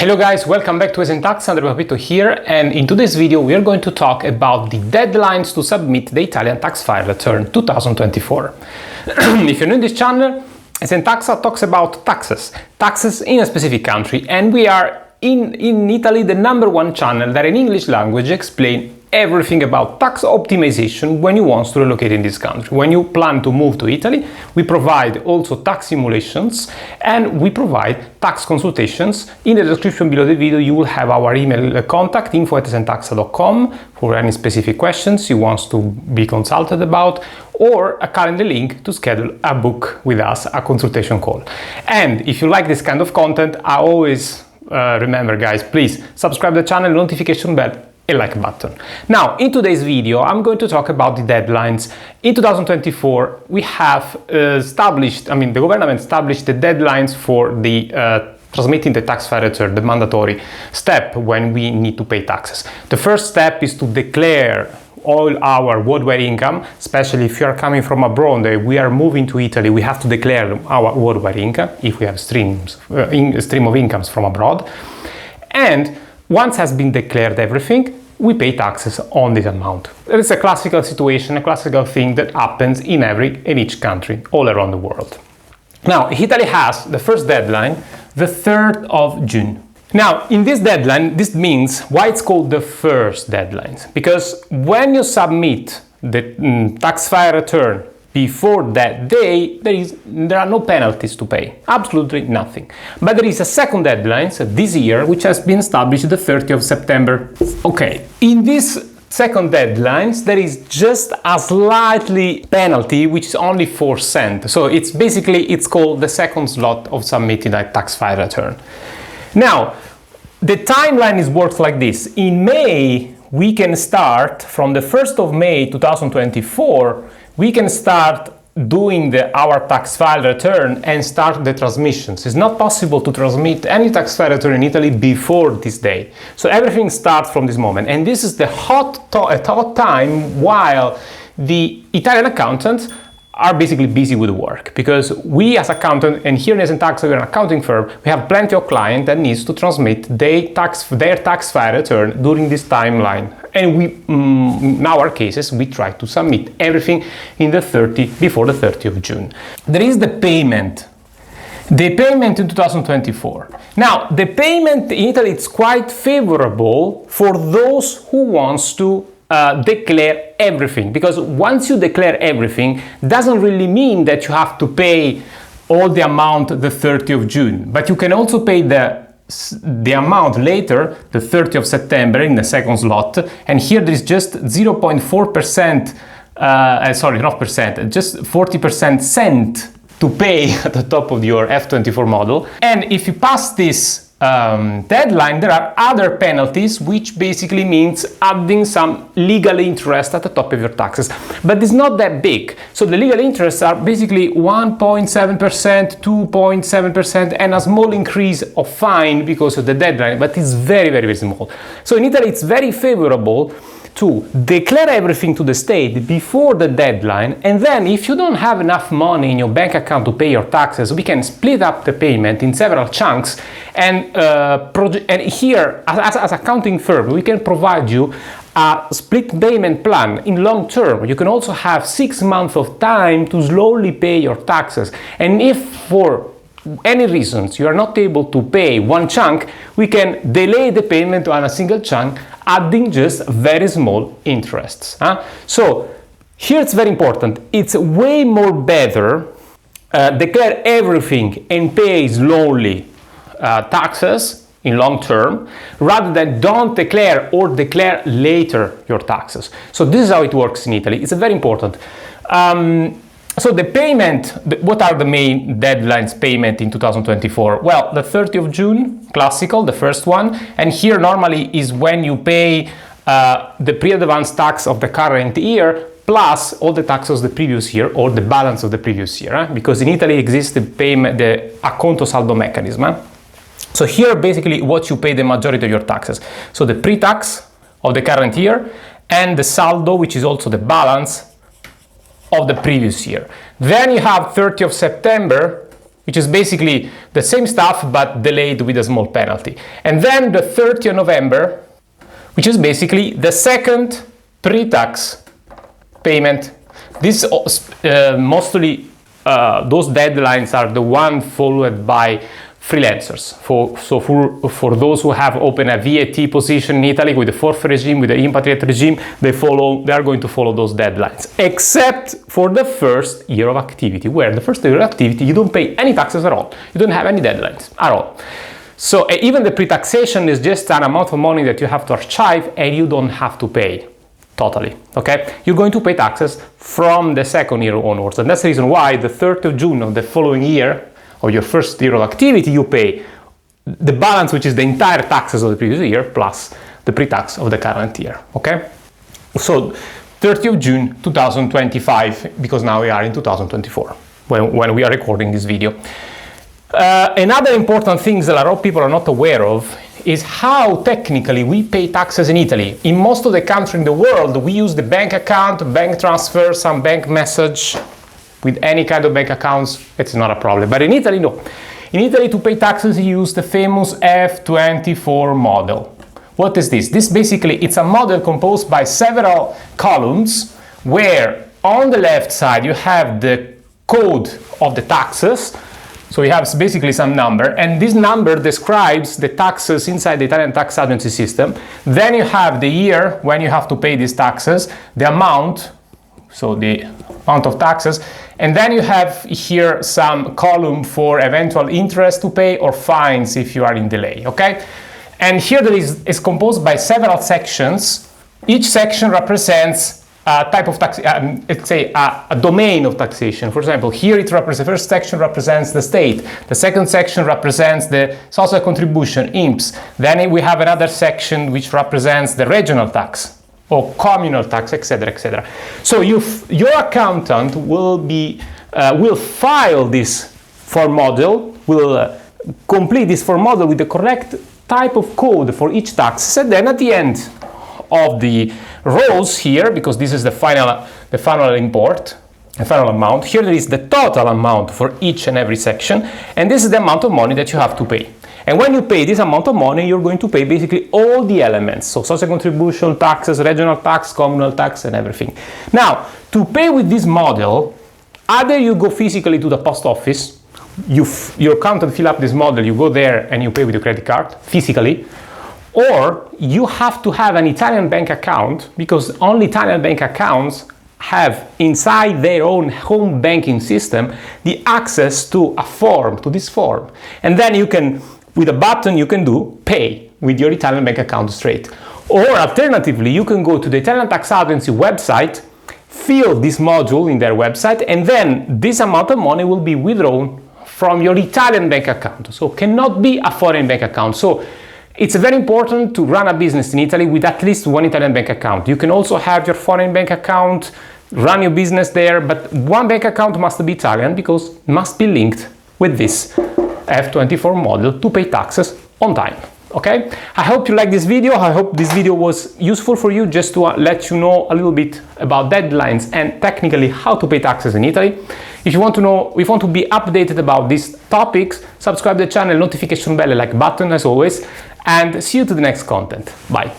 Hello guys, welcome back to ESENtaxa. Andrea Papito here, and in today's video we are going to talk about the deadlines to submit the Italian tax file return 2024. If you're new to this channel, ESENtaxa talks about taxes in a specific country, and we are in Italy the #1 channel that in English language explain everything about tax optimization when you want to relocate in this country. When you plan to move to Italy, we provide also tax simulations and we provide tax consultations. In the description below the video you will have our email contact info@esentaxa.com for any specific questions you want to be consulted about, or a calendar link to schedule a book with us, a consultation call. And if you like this kind of content, I always remember guys, please subscribe to the channel, notification bell, a like button. Now, in today's video, I'm going to talk about the deadlines. In 2024, we have the government established the deadlines for the transmitting the tax file return, the mandatory step when we need to pay taxes. The first step is to declare all our worldwide income, especially if you are coming from abroad, we are moving to Italy, we have to declare our worldwide income if we have stream of incomes from abroad. And once has been declared everything, we pay taxes on this amount. It's a classical situation, a classical thing that happens in each country all around the world. Now, Italy has the first deadline, the 3rd of June. Now, in this deadline, this means why it's called the first deadline. Because when you submit the tax file return before that day, there are no penalties to pay, absolutely nothing. But there is a second deadline this year, which has been established the 30th of September. Okay, in this second deadline, there is just a slightly penalty, which is only 4 cents. So it's called the second slot of submitting a tax file return. Now, the timeline works like this. In May, we can start from the 1st of May 2024, we can start doing our tax file return and start the transmissions. It's not possible to transmit any tax file return in Italy before this day. So everything starts from this moment. And this is the hot time while the Italian accountants are basically busy with work, because we as accountants, and here in ESENtaxa we're an accounting firm, we have plenty of clients that needs to transmit their tax file return during this timeline. And in our cases, we try to submit everything before the 30th of June. There is the payment in 2024. Now, the payment in Italy is quite favorable for those who wants to declare everything, because once you declare everything, doesn't really mean that you have to pay all the amount the 30th of June, but you can also pay the amount later, the 30th of September in the second slot, and here there is just 0.4%, just 40% cent to pay at the top of your F24 model. And if you pass this deadline, there are other penalties, which basically means adding some legal interest at the top of your taxes, but it's not that big. So the legal interests are basically 1.7%, 2.7%, and a small increase of fine because of the deadline, but it's very, very, very small. So in Italy, it's very favorable to declare everything to the state before the deadline, and then if you don't have enough money in your bank account to pay your taxes, we can split up the payment in several chunks, and here as accounting firm we can provide you a split payment plan in long term. You can also have 6 months of time to slowly pay your taxes, and if for any reasons you are not able to pay one chunk, we can delay the payment on a single chunk, adding just very small interests. So here it's very important. It's way more better declare everything and pay slowly taxes in long term, rather than don't declare or declare later your taxes. So this is how it works in Italy. It's very important. So the payment, what are the main deadlines payment in 2024? Well, the 30th of June, classical, the first one. And here normally is when you pay the pre-advance tax of the current year plus all the taxes of the previous year or the balance of the previous year. Because in Italy exists the acconto saldo mechanism. So here basically what you pay the majority of your taxes. So the pre-tax of the current year and the saldo, which is also the balance of the previous year. Then you have 30th of September, which is basically the same stuff but delayed with a small penalty. And then the 30th of November, which is basically the second pre-tax payment. This mostly those deadlines are the one followed by freelancers. For those who have opened a VAT position in Italy with the Forfait Regime, with the Forfait Regime, they are going to follow those deadlines, except for the first year of activity, where the first year of activity you don't pay any taxes at all. You don't have any deadlines at all. So even the pre-taxation is just an amount of money that you have to archive and you don't have to pay totally, okay? You're going to pay taxes from the second year onwards, and that's the reason why the 3rd of June of the following year, or your first year of activity, you pay the balance, which is the entire taxes of the previous year plus the pre-tax of the current year, okay? So 30th of June 2025, because now we are in 2024 when we are recording this video. Another important thing that a lot of people are not aware of is how technically we pay taxes in Italy. In most of the countries in the world, we use the bank account, bank transfer, some bank message. With any kind of bank accounts, it's not a problem. But in Italy, no. In Italy, to pay taxes, you use the famous F24 model. What is this? This basically, it's a model composed by several columns, where on the left side, you have the code of the taxes. So you have basically some number, and this number describes the taxes inside the Italian tax agency system. Then you have the year when you have to pay these taxes, the amount, so the amount of taxes, and then you have here some column for eventual interest to pay or fines if you are in delay, okay? And here there is composed by several sections. Each section represents a type of tax, let's say a domain of taxation. For example, here the first section represents the state, the second section represents the social contribution, INPS. Then we have another section which represents the regional tax or communal tax, etc., etc. So your accountant will file this form model, will complete this form model with the correct type of code for each tax, and then at the end of the rows here, because this is the final import, the final amount, here there is the total amount for each and every section, and this is the amount of money that you have to pay. And when you pay this amount of money, you're going to pay basically all the elements. So social contribution, taxes, regional tax, communal tax, and everything. Now, to pay with this model, either you go physically to the post office, your accountant fill up this model, you go there and you pay with your credit card, physically, or you have to have an Italian bank account, because only Italian bank accounts have inside their own home banking system the access to a form, to this form. And then you can, with a button, you can do pay with your Italian bank account straight. Or alternatively, you can go to the Italian tax agency website, fill this module in their website, and then this amount of money will be withdrawn from your Italian bank account. So cannot be a foreign bank account. So it's very important to run a business in Italy with at least one Italian bank account. You can also have your foreign bank account, run your business there, but one bank account must be Italian because it must be linked with this F24 model to pay taxes on time. Okay? I hope you like this video. I hope this video was useful for you, just to let you know a little bit about deadlines and technically how to pay taxes in Italy. If you want to know, if you want to be updated about these topics, subscribe to the channel, notification bell, like button as always, and see you to the next content. Bye.